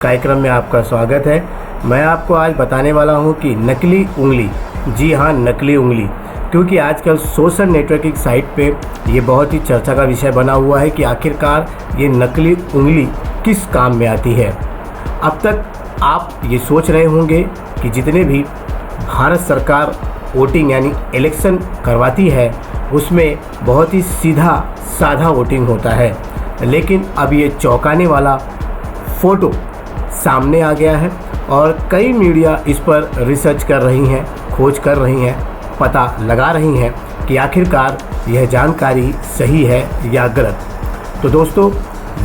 कार्यक्रम में आपका स्वागत है। मैं आपको आज बताने वाला हूं कि नकली उंगली, जी हां नकली उंगली, क्योंकि आजकल सोशल नेटवर्किंग साइट पे ये बहुत ही चर्चा का विषय बना हुआ है कि आखिरकार ये नकली उंगली किस काम में आती है। अब तक आप ये सोच रहे होंगे कि जितने भी भारत सरकार वोटिंग यानी इलेक्शन करवाती है उसमें बहुत ही सीधा साधा वोटिंग होता है, लेकिन अब ये चौंकाने वाला फ़ोटो सामने आ गया है और कई मीडिया इस पर रिसर्च कर रही हैं, खोज कर रही हैं, पता लगा रही हैं कि आखिरकार यह जानकारी सही है या गलत। तो दोस्तों,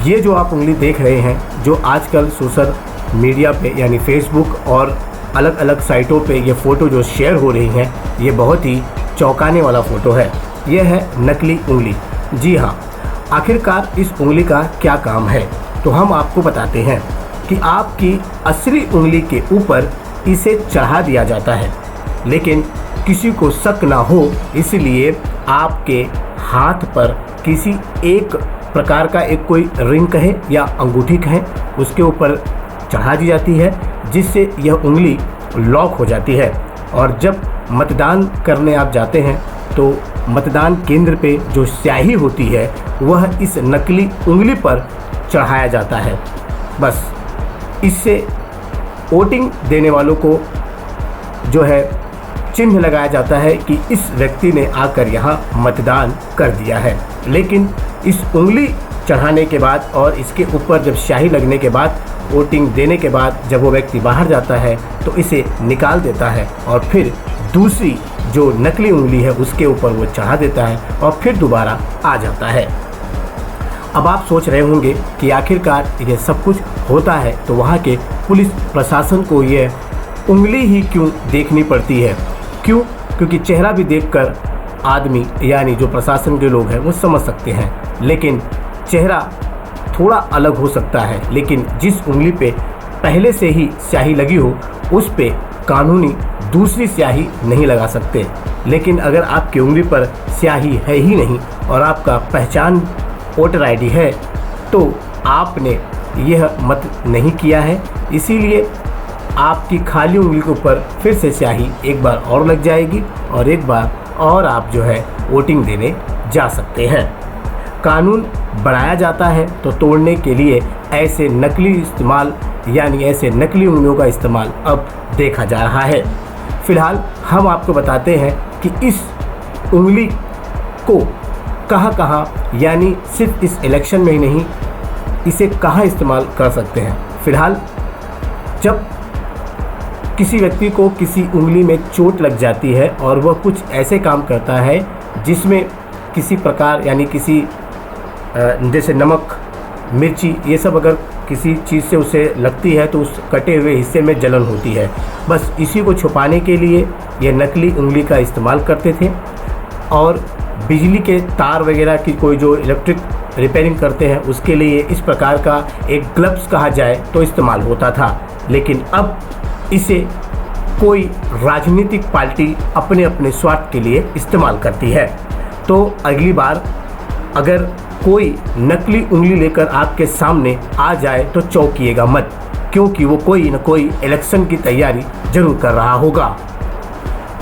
ये जो आप उंगली देख रहे हैं, जो आजकल सोशल मीडिया पे यानी फेसबुक और अलग अलग साइटों पे ये फ़ोटो जो शेयर हो रही हैं, ये बहुत ही चौंकाने वाला फ़ोटो है। यह है नकली उंगली। जी हाँ, आखिरकार इस उंगली का क्या काम है, तो हम आपको बताते हैं कि आपकी असली उंगली के ऊपर इसे चढ़ा दिया जाता है, लेकिन किसी को शक ना हो इसलिए आपके हाथ पर किसी एक प्रकार का एक कोई रिंग कहे या अंगूठी कहे उसके ऊपर चढ़ा दी जाती है, जिससे यह उंगली लॉक हो जाती है। और जब मतदान करने आप जाते हैं तो मतदान केंद्र पे जो स्याही होती है वह इस नकली उंगली पर चढ़ाया जाता है। बस इससे वोटिंग देने वालों को जो है चिन्ह लगाया जाता है कि इस व्यक्ति ने आकर यहाँ मतदान कर दिया है। लेकिन इस उंगली चढ़ाने के बाद और इसके ऊपर जब स्याही लगने के बाद वोटिंग देने के बाद जब वो व्यक्ति बाहर जाता है तो इसे निकाल देता है और फिर दूसरी जो नकली उंगली है उसके ऊपर वो चढ़ा देता है और फिर दोबारा आ जाता है। अब आप सोच रहे होंगे कि आखिरकार ये सब कुछ होता है तो वहाँ के पुलिस प्रशासन को ये उंगली ही क्यों देखनी पड़ती है? क्यों? क्योंकि चेहरा भी देखकर आदमी यानी जो प्रशासन के लोग हैं वो समझ सकते हैं, लेकिन चेहरा थोड़ा अलग हो सकता है, लेकिन जिस उंगली पे पहले से ही स्याही लगी हो उस पे कानूनी दूसरी स्याही नहीं लगा सकते। लेकिन अगर आपकी उंगली पर स्याही है ही नहीं और आपका पहचान वोटर आईडी है तो आपने यह मत नहीं किया है, इसीलिए आपकी खाली उंगली के ऊपर फिर से स्याही एक बार और लग जाएगी और एक बार और आप जो है वोटिंग देने जा सकते हैं। कानून बनाया जाता है तो तोड़ने के लिए ऐसे नकली इस्तेमाल यानी ऐसे नकली उंगलियों का इस्तेमाल अब देखा जा रहा है। फिलहाल हम आपको बताते हैं कि इस उंगली को कहाँ यानी सिर्फ इस इलेक्शन में ही नहीं, इसे कहाँ इस्तेमाल कर सकते हैं। फिलहाल जब किसी व्यक्ति को किसी उंगली में चोट लग जाती है और वह कुछ ऐसे काम करता है जिसमें किसी प्रकार यानी किसी जैसे नमक, मिर्ची, ये सब अगर किसी चीज़ से उसे लगती है तो उस कटे हुए हिस्से में जलन होती है, बस इसी को छुपाने के लिए ये नकली उंगली का इस्तेमाल करते थे। और बिजली के तार वगैरह की कोई जो इलेक्ट्रिक रिपेयरिंग करते हैं उसके लिए इस प्रकार का एक ग्लव्स कहा जाए तो इस्तेमाल होता था। लेकिन अब इसे कोई राजनीतिक पार्टी अपने अपने स्वार्थ के लिए इस्तेमाल करती है। तो अगली बार अगर कोई नकली उंगली लेकर आपके सामने आ जाए तो चौंकिएगा मत, क्योंकि वो कोई न कोई इलेक्शन की तैयारी जरूर कर रहा होगा।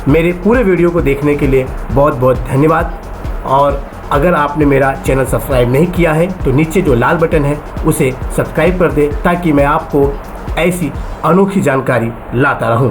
मेरे पूरे वीडियो को देखने के लिए बहुत बहुत धन्यवाद। और अगर आपने मेरा चैनल सब्सक्राइब नहीं किया है तो नीचे जो लाल बटन है उसे सब्सक्राइब कर दें ताकि मैं आपको ऐसी अनोखी जानकारी लाता रहूं।